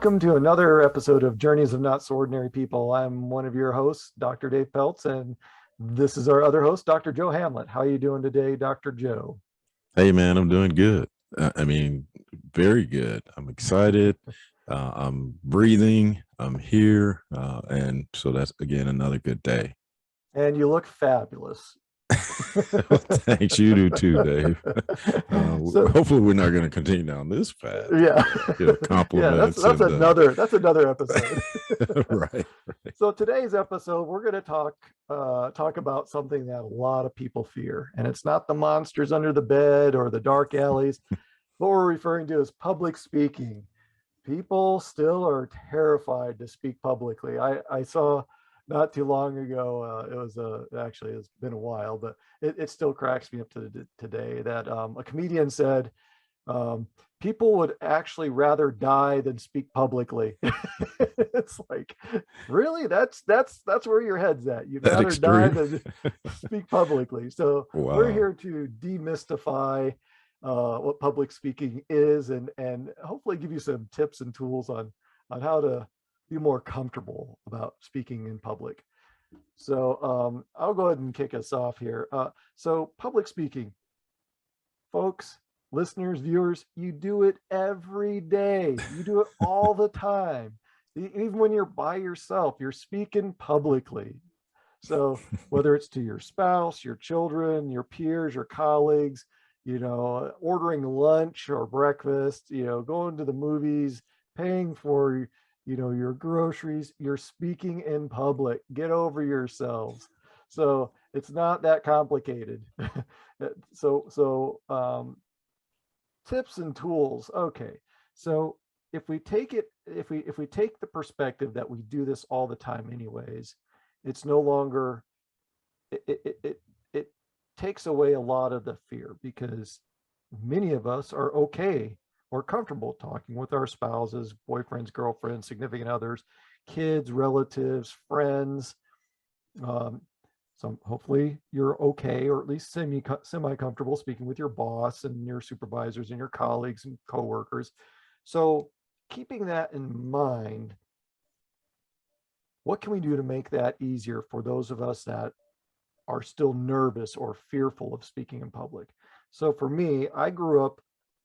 Welcome to another episode of Journeys of Not So Ordinary People. I'm one of your hosts, Dr. Dave Peltz, and this is our other host, Dr. Joe Hamlett. How are you doing today, Dr. Joe? Hey man, I'm doing good. Very good. I'm excited. I'm breathing. I'm here, and so that's again another good day. And you look fabulous. Well, thanks. You do too, Dave. So Hopefully, we're not going to continue down this path. yeah, yeah, that's Compliments that's and another that's another episode. right. So today's episode, we're going to talk about something that a lot of people fear, and it's not the monsters under the bed or the dark alleys. What we're referring to is public speaking. People still are terrified to speak publicly. I saw not too long ago, it was actually it's been a while, but it still cracks me up to today that a comedian said um, people would actually rather die than speak publicly. It's like, really? That's where your head's at. You'd That rather die extreme. than speak publicly. So we're Wow. here to demystify what public speaking is, and hopefully give you some tips and tools on how to be more comfortable about speaking in public. So I'll go ahead and kick us off here. So public speaking, folks, listeners, viewers, you do it every day. You do it all the time. Even when you're by yourself, you're speaking publicly. So whether it's to your spouse, your children, your peers, your colleagues, ordering lunch or breakfast, going to the movies, paying for, your groceries, you're speaking in public. Get over yourselves. So it's not that complicated. So tips and tools. Okay. So if we take it, if we take the perspective that we do this all the time anyways, it's no longer it takes away a lot of the fear, because many of us are okay or comfortable talking with our spouses, boyfriends, girlfriends, significant others, kids, relatives, friends. um, so hopefully you're okay, or at least semi comfortable speaking with your boss and your supervisors and your colleagues and coworkers. So keeping that in mind, what can we do to make that easier for those of us that are still nervous or fearful of speaking in public? So for me, I grew up,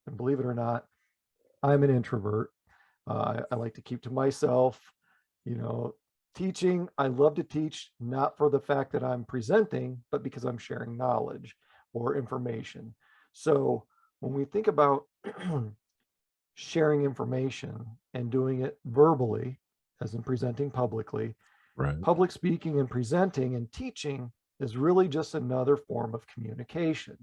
and believe it or not, I'm an introvert. I like to keep to myself. You know, teaching, I love to teach, not for the fact that I'm presenting, but because I'm sharing knowledge or information. So when we think about sharing information and doing it verbally, as in presenting publicly, Right. public speaking and presenting and teaching is really just another form of communication.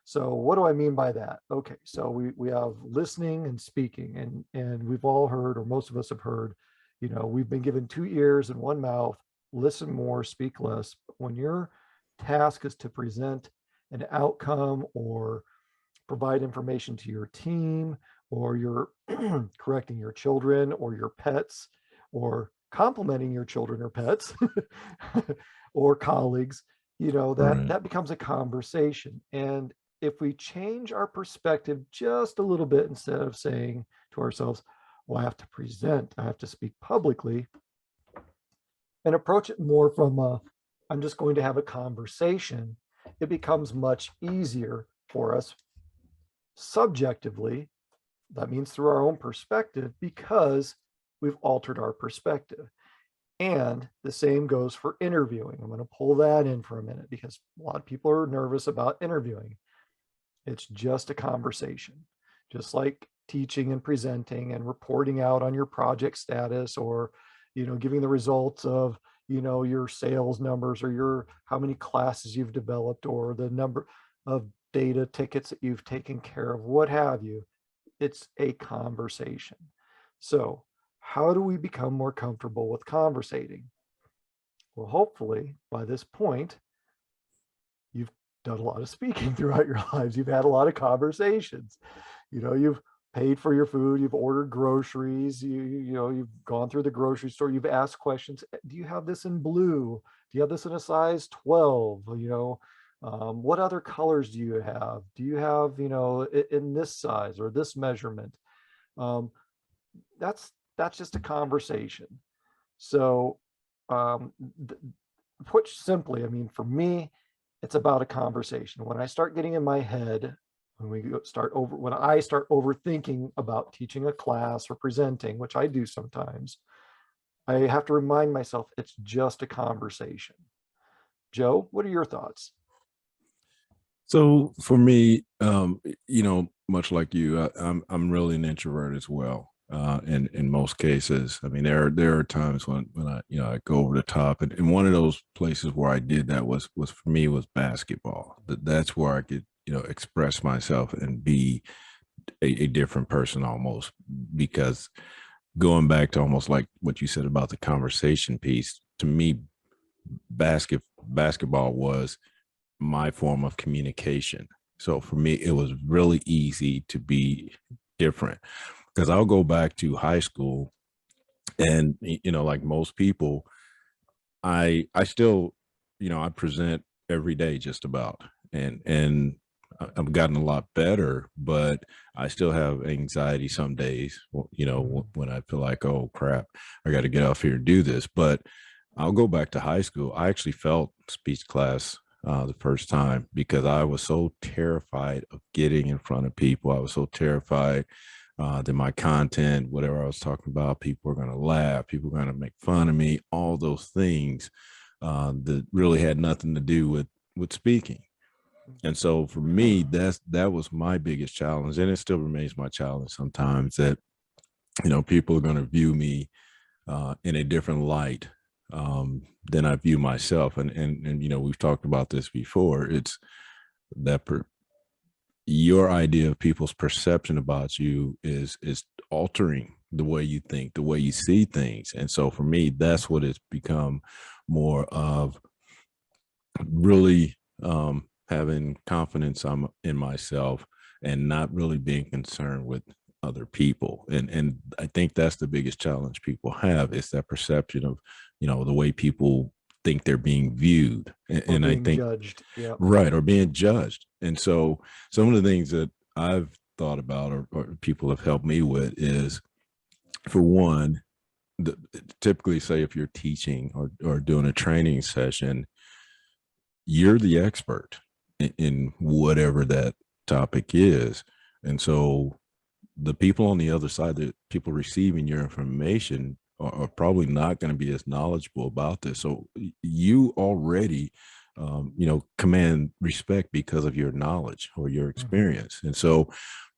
So what do I mean by that? Okay, so we have listening and speaking, and we've all heard, or most of us have heard, we've been given two ears and one mouth. Listen more, speak less. When your task is to present an outcome or provide information to your team, or you're correcting your children or your pets, or complimenting your children or pets, or colleagues, that Right. that becomes a conversation. And if we change our perspective just a little bit, instead of saying to ourselves, well, I have to present, I have to speak publicly, and approach it more from I'm just going to have a conversation, it becomes much easier for us subjectively. That means through our own perspective, because we've altered our perspective. And the same goes for interviewing. I'm going to pull that in for a minute, because a lot of people are nervous about interviewing. It's just a conversation, just like teaching and presenting and reporting out on your project status, or, giving the results of, your sales numbers, or your how many classes you've developed, or the number of data tickets that you've taken care of, what have you. It's a conversation. So how do we become more comfortable with conversating? Well, hopefully by this point, you've done a lot of speaking throughout your lives. You've had a lot of conversations. You've paid for your food, you've ordered groceries, you've gone through the grocery store, you've asked questions. Do you have this in blue? Do you have this in a size 12? What other colors do you have? Do you have, in this size or this measurement? Um, that's that's just a conversation. So, um, put simply, I mean, for me, it's about a conversation. When I start getting in my head, when I start overthinking about teaching a class or presenting, which I do sometimes, I have to remind myself it's just a conversation. Joe, what are your thoughts? So for me, much like you, I'm really an introvert as well. In most cases, I mean, there are times when I go over the top, and one of those places where I did that was for me was basketball. That's where I could express myself and be a different person almost, because going back to almost like what you said about the conversation piece, to me, basketball was my form of communication. So for me, it was really easy to be different, because I'll go back to high school, and like most people, I still, I present every day just about, and I've gotten a lot better, but I still have anxiety some days, Mhm. when I feel like, oh crap, I got to get off here and do this. But I'll go back to high school. I actually felt speech class the first time, because I was so terrified of getting in front of people. I was so terrified that my content, whatever I was talking about, people were going to laugh, people were going to make fun of me, all those things that really had nothing to do with speaking. And so for me, that was my biggest challenge, and it still remains my challenge sometimes, that people are going to view me in a different light than I view myself. And we've talked about this before. It's that your idea of people's perception about you is altering the way you think, the way you see things. And so for me, that's what it's become more of, really having confidence in myself, and not really being concerned with other people. And I think that's the biggest challenge people have, is that perception of the way people think they're being viewed. and, Or and I being think, judged. Yep. right, or being judged. And so some of the things that I've thought about, or people have helped me with, is, for one, the, typically, say if you're teaching or doing a training session, you're the expert in whatever that topic is. And so the people on the other side, the people receiving your information, are probably not going to be as knowledgeable about this. So you already, command respect because of your knowledge or your Mhm. experience. And so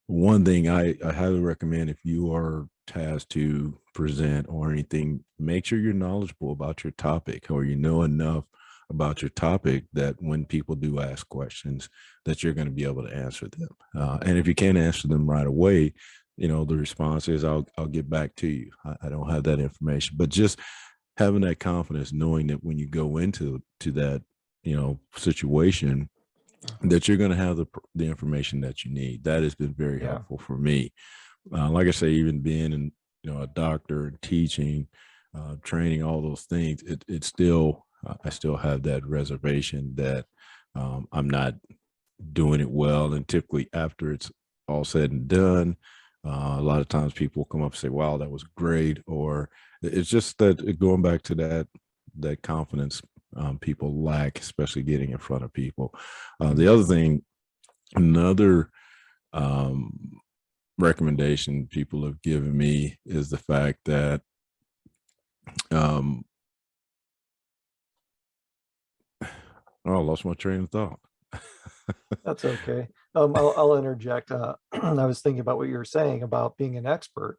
one thing I highly recommend, if you are tasked to present or anything, make sure you're knowledgeable about your topic, or enough about your topic that when people do ask questions, that you're going to be able to answer them. And if you can't answer them right away, the response is, I'll get back to you. I don't have that information. But just having that confidence, knowing that when you go into that situation, Mhm. that you're going to have the information that you need. That has been very Yeah. helpful for me. Like I say, even being a doctor and teaching, training, all those things, it's still, I still have that reservation that I'm not doing it well. And typically after it's all said and done, a lot of times people come up and say, wow, that was great. Or it's just that going back to that confidence people lack, especially getting in front of people. The other Mhm. thing, another um, recommendation people have given me, is the fact that um, oh, I lost my train of thought. That's okay. I'll interject. I was thinking about what you were saying about being an expert.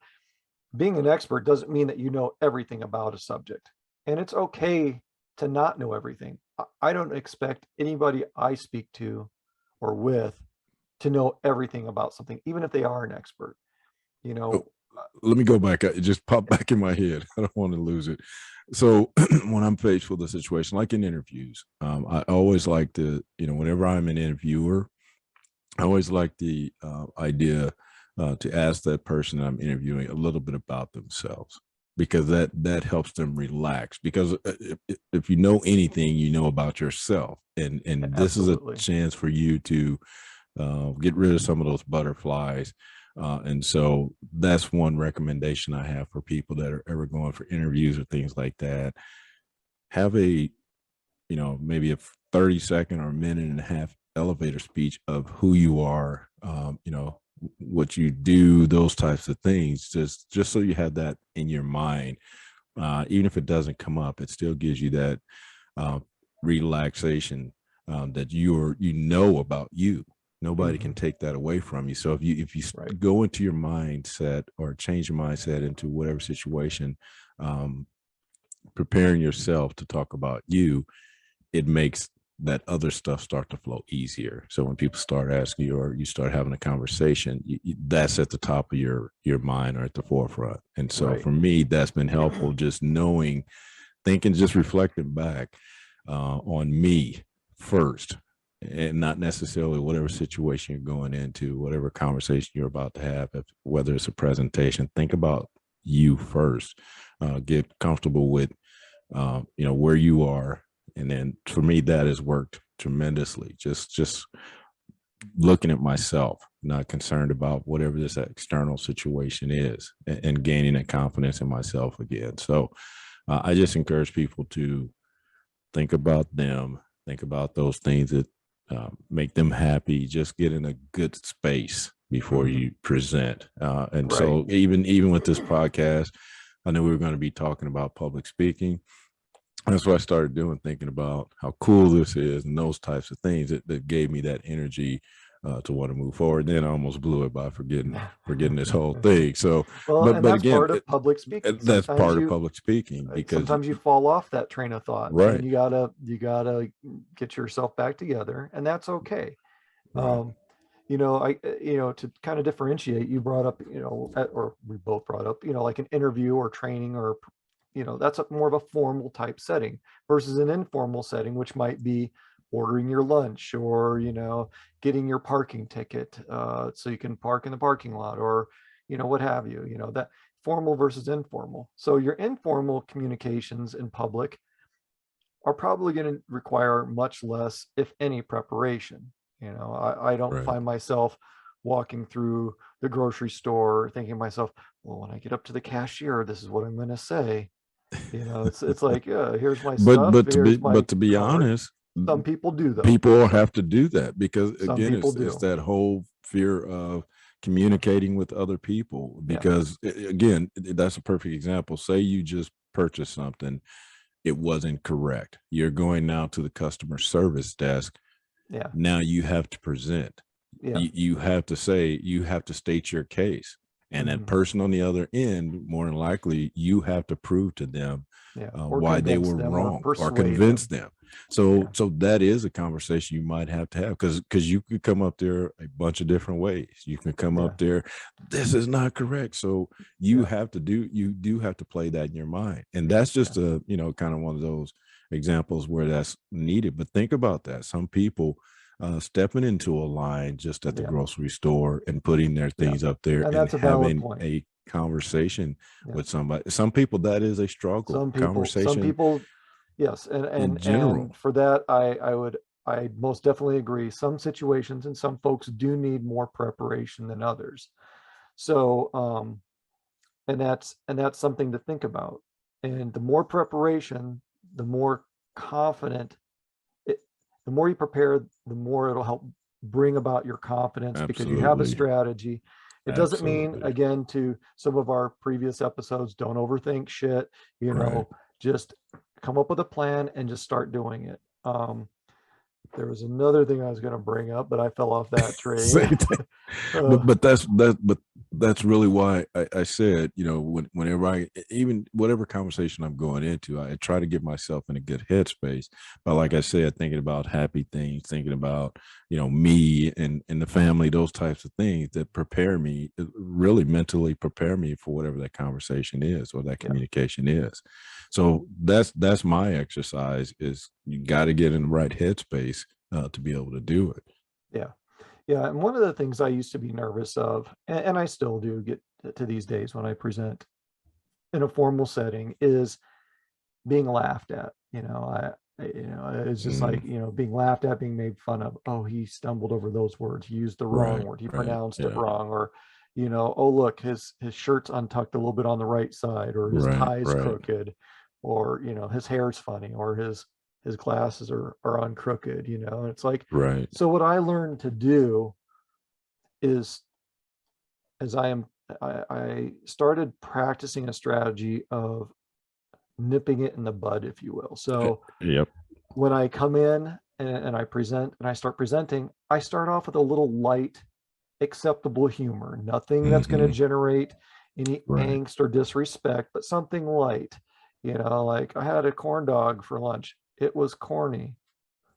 Being an expert doesn't mean that you know everything about a subject. And it's okay to not know everything. I don't expect anybody I speak to or with to know everything about something, even if they are an expert. You Oh, know, let me go back. It just popped back in my head. I don't want to lose it. So when I'm faced with a situation like in interviews, I always like to, whenever I'm an interviewer, I always like the idea to ask that person I'm interviewing a little bit about themselves, because that helps them relax. Because if you know anything, you know about yourself, and this is a absolutely. chance for you to get rid of some of those butterflies, And so that's one recommendation I have for people that are ever going for interviews or things like that. Have a, maybe a 30-second or a minute and a half elevator speech of who you are, what you do, those types of things, just so you have that in your mind. Even if it doesn't come up, it still gives you that uh, relaxation that about you. Nobody can take that away from you. So if you Right. go into your mindset or change your mindset into whatever situation, preparing yourself to talk about you, it makes that other stuff start to flow easier. So when people start asking you or you start having a conversation, that's at the top of your mind or at the forefront. And so Right. for me, that's been helpful, just knowing, thinking, just reflecting back on me first, and not necessarily whatever situation you're going into, whatever conversation you're about to have, whether it's a presentation. Think about you first. Get comfortable with where you are, and then for me that has worked tremendously. Just looking at myself, not concerned about whatever this external situation is, and gaining that confidence in myself again. So I just encourage people to think about them, think about those things that make them happy. Just get in a good space before you present. And Right. so even with this podcast, I knew we were going to be talking about public speaking. That's what I started doing, thinking about how cool this is and those types of things that gave me that energy to want to move forward. Then I almost blew it by forgetting this whole thing. So, Well, and but that's again, part of public speaking. that's part of public speaking, because Sometimes you fall off that train of thought, and right, you gotta get yourself back together, and that's okay. right, To kind of differentiate, you brought up, or we both brought up, like an interview or training, or that's more of a formal type setting versus an informal setting, which might be ordering your lunch, or getting your parking ticket, so you can park in the parking lot, or what have you. That formal versus informal. So your informal communications in public are probably going to require much less, if any, preparation. I don't right. find myself walking through the grocery store thinking to myself, well, when I get up to the cashier, this is what I'm going to say. It's like, yeah, here's my but stuff, but to be here's my but to be card. honest, Some people do, though. people Some have to do that because some again, people it's do. that whole fear of communicating with other people. Yeah. Because again, that's a perfect example. Say you just purchased something, it wasn't correct. You're going now to the customer service desk. Yeah. Now you have to present. Yeah. You have to say, you have to state your case. And that Mhm. person on the other end, more than likely, you have to prove to them Yeah. Or why they convince were them, or wrong, or persuade convince them. them. So Yeah. that is a conversation you might have to have, because you could come up there a bunch of different ways. You can come Yeah. up there, this is not correct. So Yeah. you do have to play that in your mind. And that's Yeah. just a, kind of one of those examples where that's needed. But think about that. Some people stepping into a line just at the Yeah. grocery store and putting their Yeah. things up there And and that's a valid having point. a conversation Yeah. with somebody. Some people, that is a struggle. Some Conversation people, yes. And in and general. and for that, I most definitely agree. Some situations and some folks do need more preparation than others. So, and that's something to think about. And the more preparation, the more confident it, the more you prepare, the more it'll help bring about your confidence, because you have a Absolutely. strategy. It doesn't mean, Absolutely. again, to some of our previous episodes, don't overthink shit, Right. just come up with a plan and just start doing it. There was another thing I was going to bring up, but I fell off that train. Same thing. uh, But that's really why I said, whenever even whatever conversation I'm going into, I try to get myself in a good headspace. But like I said, thinking about happy things, thinking about, me and the family, those types of things that prepare me, really mentally prepare me for whatever that conversation is or that yeah, communication is. So that's my exercise, is you got to get in the right headspace to be able to do it. yeah. Yeah, and one of the things I used to be nervous of, and I still do get to these days when I present in a formal setting, is being laughed at. It's just Mm, like, being laughed at, being made fun of. Oh, he stumbled over those words. He used the wrong right, word. He right, pronounced it yeah, wrong, or, oh, look, his shirt's untucked a little bit on the right side, or his Right, tie's right, crooked, or, his hair's funny, or his glasses are uncrooked, and it's like, right. so what I learned to do is, as I started practicing a strategy of nipping it in the bud, if you will. So Yep. when I come in and I present and I start presenting, I start off with a little light, acceptable humor, nothing that's going to Hmm. generate any Right. angst or disrespect, but something light. Like I had a corn dog for lunch. It was corny,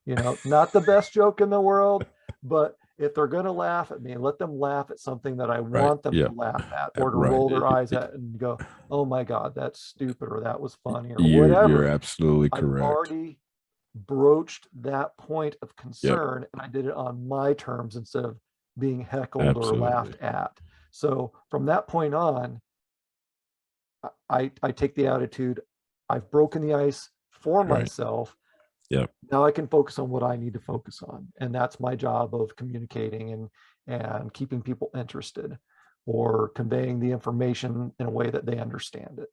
not the best joke in the world, but if they're going to laugh at me, let them laugh at something that I Right. want them to Yep. laugh at, or to Right. roll their eyes at and go, oh my God, that's stupid, or that was funny, or You're whatever. absolutely I've correct. already broached that point of Yep. concern, and I did it on my terms instead of being heckled or Absolutely. laughed at. So from that point on, I take the attitude, I've broken the ice for Right. myself. Yep. Now I can focus on what I need to focus on. And that's my job of communicating and keeping people interested, or conveying the information in a way that they understand it.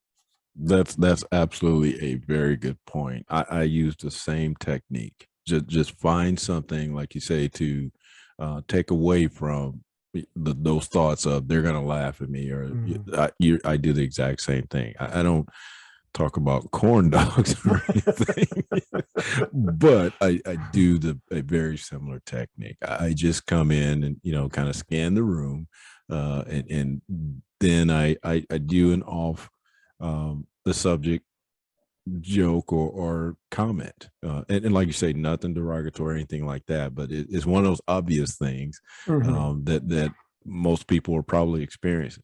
That's absolutely a very good point. I use the same technique. Just find something, like you say, to take away from those thoughts of they're gonna laugh at me, or Mhm. I do the exact same thing. I don't talk about corn dogs or anything, but I do a very similar technique. I just come in and kind of scan the room, and then I do an off the subject joke or comment, and like you say, nothing derogatory or anything like that, but it's one of those obvious things Mhm. that most people are probably experiencing.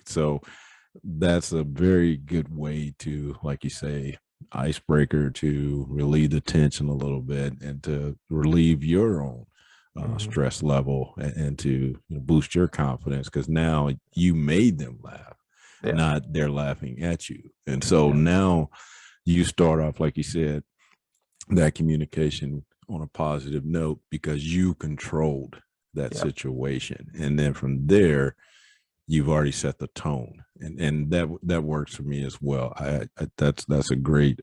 So that's a very good way to, like you say, icebreaker, to relieve the tension a little bit and to relieve your own Mhm. stress level, and to boost your confidence, because now you made them laugh, Yeah. not they're laughing at you. And so Yeah. now you start off, like you said, that communication on a positive note because you controlled that Yeah. situation. And then from there, you've already set the tone, and that works for me as well. That's a great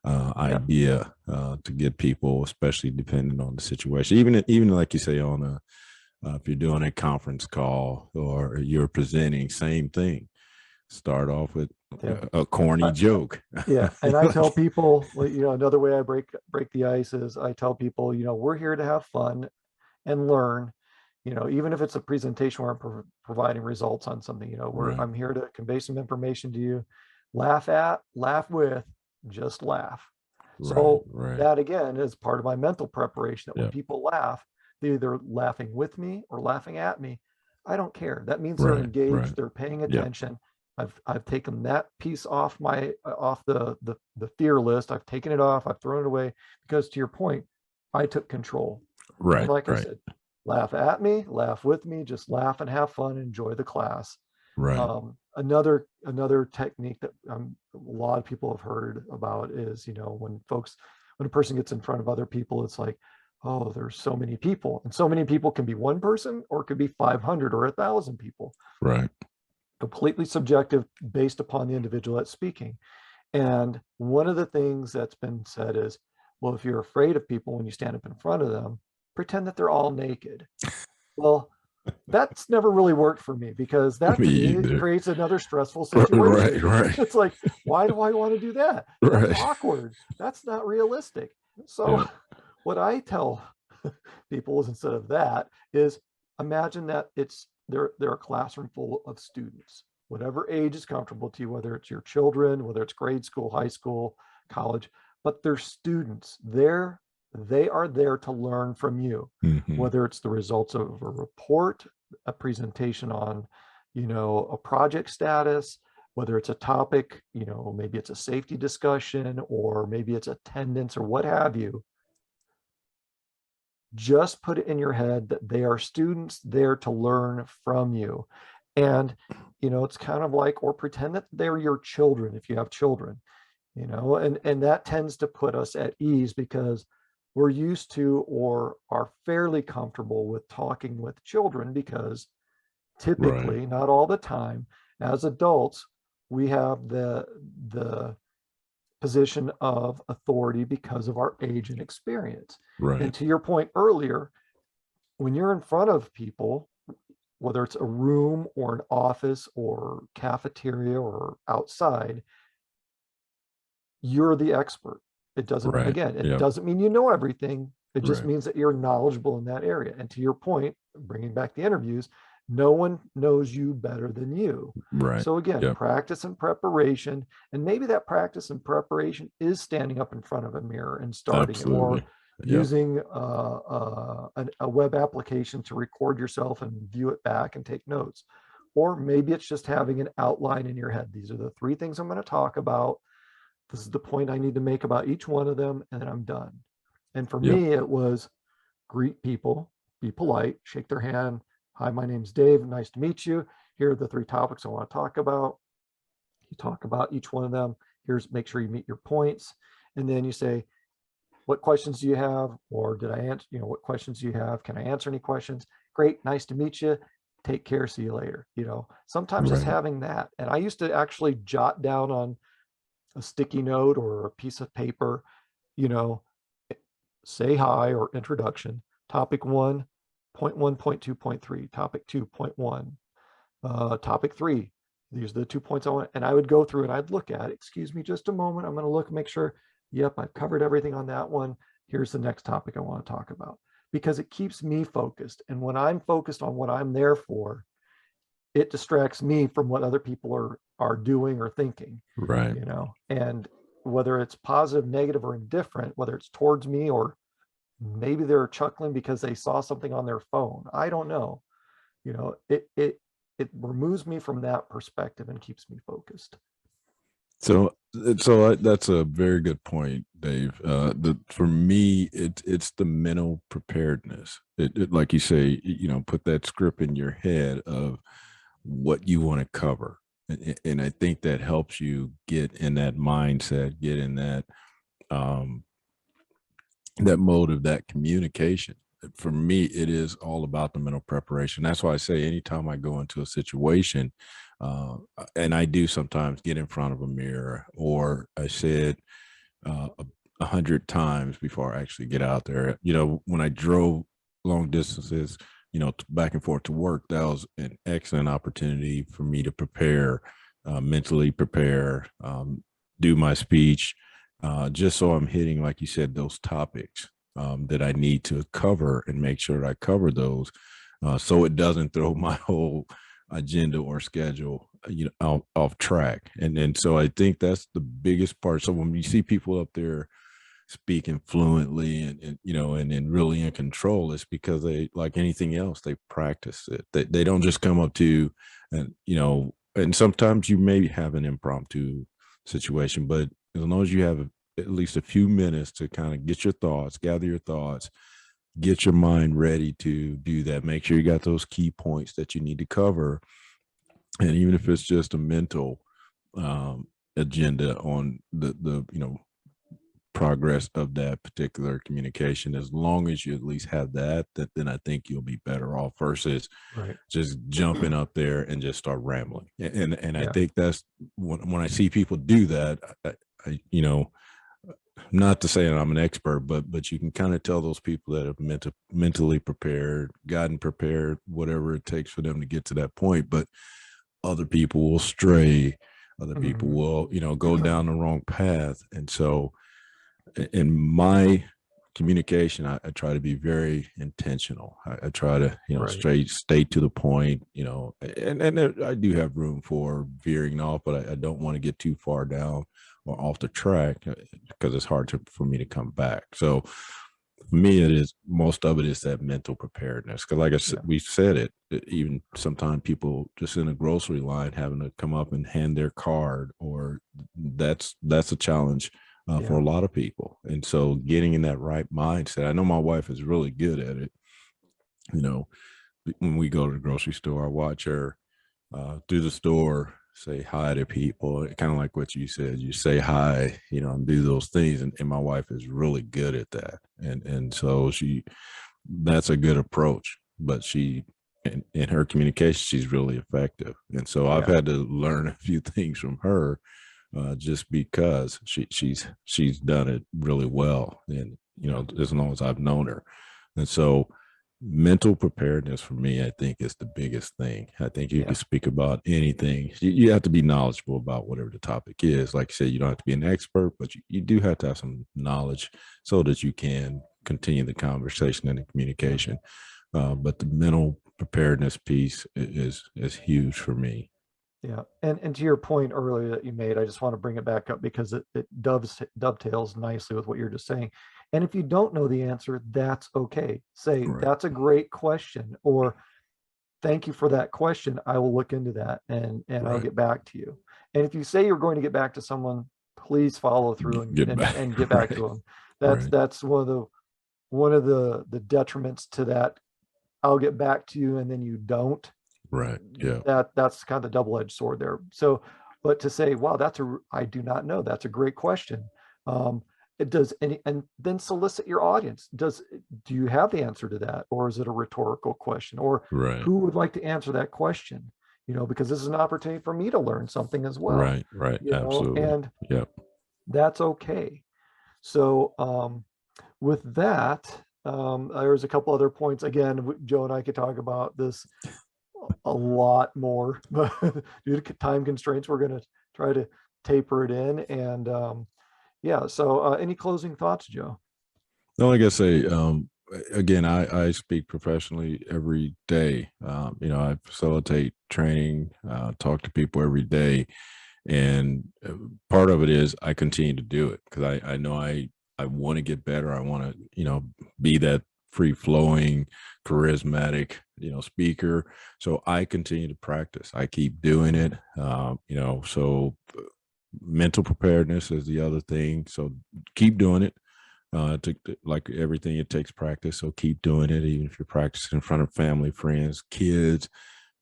Yeah. idea to get people, especially depending on the situation. Even like you say, on a if you're doing a conference call or you're presenting, same thing. Start off with Yeah. a corny I, joke. Yeah, and I tell people, well, another way I break the ice is I tell people, we're here to have fun and learn. Even if it's a presentation where I'm providing results on something, Right, I'm here to convey some information to you. Laugh at, laugh with, just laugh. right, So right. that again is part of my mental preparation, that when Yeah, people laugh, they're either laughing with me or laughing at me. I don't care. That means they're right, right. engaged, they're paying Yep, attention. I've taken that piece off off the fear list. I've taken it off. I've thrown it away, because to your point, I took control. And right, like I right, said, laugh at me, laugh with me, just laugh and have fun, enjoy the class. right. Another technique that a lot of people have heard about is, when a person gets in front of other people, it's like, oh, there's so many people, and so many people can be one person, or it could be 500 or 1,000 people. Right. Completely subjective, based upon the individual that's speaking. And one of the things that's been said is, well, if you're afraid of people when you stand up in front of them, pretend that they're all naked. Well, that's never really worked for me, because that Me to me either. creates another stressful Right, situation. right, It's like, why do I want to do that? That's right. awkward. That's not realistic. So Yeah. what I tell people is, instead of that, is imagine that they're a classroom full of students, whatever age is comfortable to you, whether it's your children, whether it's grade school, high school, college, but they're students. They are there to learn from you, Hmm. whether it's the results of a report, a presentation on, a project status, whether it's a topic, maybe it's a safety discussion, or maybe it's attendance, or what have you. Just put it in your head that they are students there to learn from you. And, it's kind of like, or pretend that they're your children if you have children, and that tends to put us at ease, because we're used to, or are fairly comfortable with, talking with children, because Right. Typically, not all the time, as adults, we have the position of authority because of our age and experience. And Right. to your point earlier, when you're in front of people, whether it's a room or an office or cafeteria or outside, you're the expert. It doesn't, Right. again, it Yep. doesn't mean you know everything. It just Right. means that you're knowledgeable in that area. And to your point, bringing back the interviews, no one knows you better than you. Right. So again, Yep. practice and preparation, and maybe that practice and preparation is standing up in front of a mirror and starting it, or Absolutely. Yep. using a web application to record yourself and view it back and take notes. Or maybe it's just having an outline in your head. These are the three things I'm going to talk about. This is the point I need to make about each one of them, and then I'm done. And for Yep. me, it was greet people, be polite, shake their hand. Hi, my name's Dave. Nice to meet you. Here are the three topics I want to talk about. You talk about each one of them. Here's, make sure you meet your points. And then you say, what questions do you have? Or did I answer, what questions do you have? Can I answer any questions? Great. Nice to meet you. Take care. See you later. Sometimes just Right. having that. And I used to actually jot down on a sticky note or a piece of paper, you know, say hi or introduction, topic one, point one, point two, point three, topic two, point one, topic three. These are the 2 points I want. And I would go through and I'd look at it. Excuse me just a moment. I'm going to look, make sure, yep, I've covered everything on that one. Here's the next topic I want to talk about, because it keeps me focused. And when I'm focused on what I'm there for, it distracts me from what other people are doing or thinking, Right. and whether it's positive, negative, or indifferent, whether it's towards me or maybe they're chuckling because they saw something on their phone. I don't know. It removes me from that perspective and keeps me focused. That's a very good point, Dave. For me, it's the mental preparedness. Like you say, put that script in your head of what you want to cover, and I think that helps you get in that mindset, get in um, that mode of that communication. For me, it is all about the mental preparation. That's why I say anytime I go into a situation, and I do sometimes get in front of a mirror, or I said a hundred times before I actually get out there. When I drove long distances, back and forth to work, that was an excellent opportunity for me to prepare, mentally prepare, do my speech, just so I'm hitting, like you said, those topics that I need to cover, and make sure that I cover those, so it doesn't throw my whole agenda or schedule off track. And so I think that's the biggest part. So when you see people up there speaking fluently, and really in control, it's because they, like anything else, they practice it. They don't just come up to, and sometimes you may have an impromptu situation, but as long as you have at least a few minutes to kind of get your thoughts, gather your thoughts, get your mind ready to do that, make sure you got those key points that you need to cover. And even if it's just a mental agenda on the progress of that particular communication, as long as you at least have that, then I think you'll be better off versus Right. just jumping up there and just start rambling. And I Yeah. think that's when I see people do that, not to say that I'm an expert, but you can kind of tell those people that have mentally prepared, gotten prepared, whatever it takes for them to get to that point. But other people will stray, other people Mhm. will, go down the wrong path. And so in my communication, I try to be very intentional. I try to, Right. stay to the point, and I do have room for veering off, but I don't want to get too far down or off the track, because it's hard for me to come back. So for me, it is, most of it is that mental preparedness. Because like I said, Yeah. we said it, even sometimes people just in a grocery line having to come up and hand their card, or that's a challenge for Yeah. a lot of people. And so getting in that right mindset, I know my wife is really good at it. You know, when we go to the grocery store, I watch her through the store say hi to people, kind of like what you said. You say hi, and do those things, and my wife is really good at that. And so that's a good approach. But she in her communication, she's really effective. And so I've Yeah. had to learn a few things from her, just because she's done it really well, and as long as I've known her. And so mental preparedness for me, I think, is the biggest thing. I think you can Yeah. speak about anything. You have to be knowledgeable about whatever the topic is. Like I said, you don't have to be an expert, but you do have to have some knowledge so that you can continue the conversation and the Yeah. communication. But the mental preparedness piece is huge for me. Yeah. And to your point earlier that you made, I just want to bring it back up because it dovetails nicely with what you're just saying. And if you don't know the answer, that's okay. Say, Right. that's a great question, or thank you for that question. I will look into that and I'll Right. get back to you. And if you say you're going to get back to someone, please follow through and Get and, back. and get back Right. to them. That's Right. that's one of the detriments to that. I'll get back to you and then you don't. Right. Yeah. That's kind of the double-edged sword there. So, but to say, wow, I do not know. That's a great question. Um, it does any, and then solicit your audience. Do you have the answer to that, or is it a rhetorical question? Or Right. who would like to answer that question? Because this is an opportunity for me to learn something as well. Right. Right. Absolutely. And Yep. that's okay. So, with that, there's a couple other points. Again, Joe and I could talk about this a lot more, but due to time constraints, we're going to try to taper it in. And yeah, so any closing thoughts, Joe? No, like I say, again, I speak professionally every day. I facilitate training, talk to people every day, and part of it is I continue to do it because I know I want to get better. I want to be that free flowing, charismatic speaker. So I continue to practice. I keep doing it. So mental preparedness is the other thing. So keep doing it. Like everything, it takes practice. So keep doing it, even if you're practicing in front of family, friends, kids,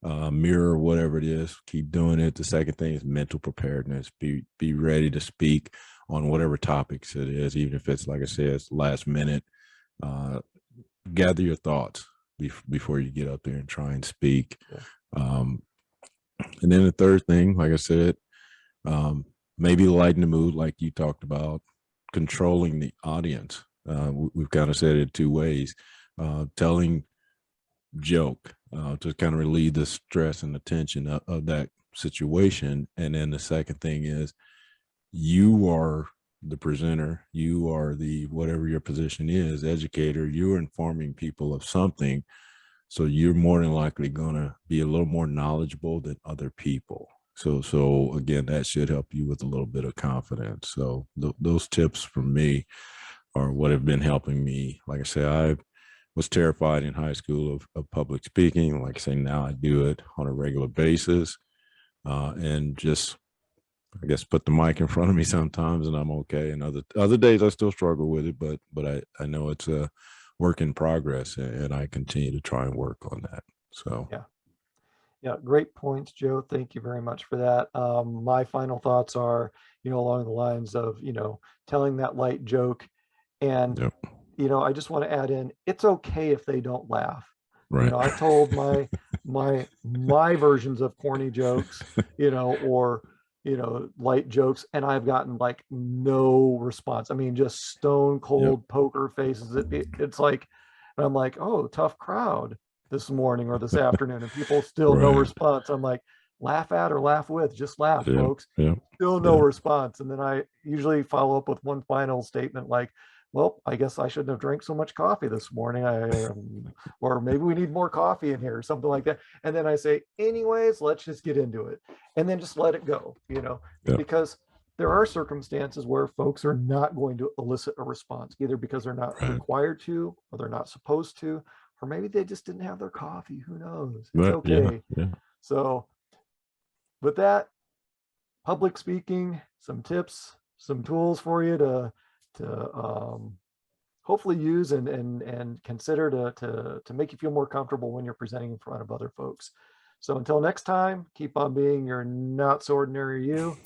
mirror, whatever it is. Keep doing it. The second thing is mental preparedness. Be ready to speak on whatever topics it is, even if it's, like I said, it's last minute. Uh, gather your thoughts before you get up there and try and speak. Yeah. Um, and then the third thing, like I said, um, maybe lighten the mood, like you talked about, controlling the audience. We've kind of said it two ways. Telling joke to kind of relieve the stress and the tension of that situation. And then the second thing is you are the presenter, you are the whatever your position is, educator, you're informing people of something. So you're more than likely going to be a little more knowledgeable than other people. So again, that should help you with a little bit of confidence. So those tips from me are what have been helping me. Like I say, I was terrified in high school of public speaking. Like I say, now I do it on a regular basis, and just, I guess, put the mic in front of me sometimes and I'm okay. And other days I still struggle with it, but I know it's a work in progress, and I continue to try and work on that. So Yeah. Yeah, great points, Joe. Thank you very much for that. My final thoughts are, along the lines of, telling that light joke. And, yep. I just want to add in, it's okay if they don't laugh. Right. I've told my versions of corny jokes, or, light jokes, and I've gotten like no response. I mean, just stone Yep. cold poker faces. It's like, and I'm like, oh, tough crowd this morning or this afternoon, and people still no Right. response. I'm like, laugh at or laugh with, just laugh, Yep. folks. Yep. Still no Yep. response. And then I usually follow up with one final statement like, well, I guess I shouldn't have drank so much coffee this morning. Or maybe we need more coffee in here or something like that. And then I say, anyways, let's just get into it. And then just let it go, Yep. because there are circumstances where folks are not going to elicit a response, either because they're not Right. required to, or they're not supposed to, or maybe they just didn't have their coffee. Who knows? It's But yeah. okay. Yeah. So, with that, public speaking, some tips, some tools for you to hopefully use and consider to make you feel more comfortable when you're presenting in front of other folks. So until next time, keep on being your not so ordinary you.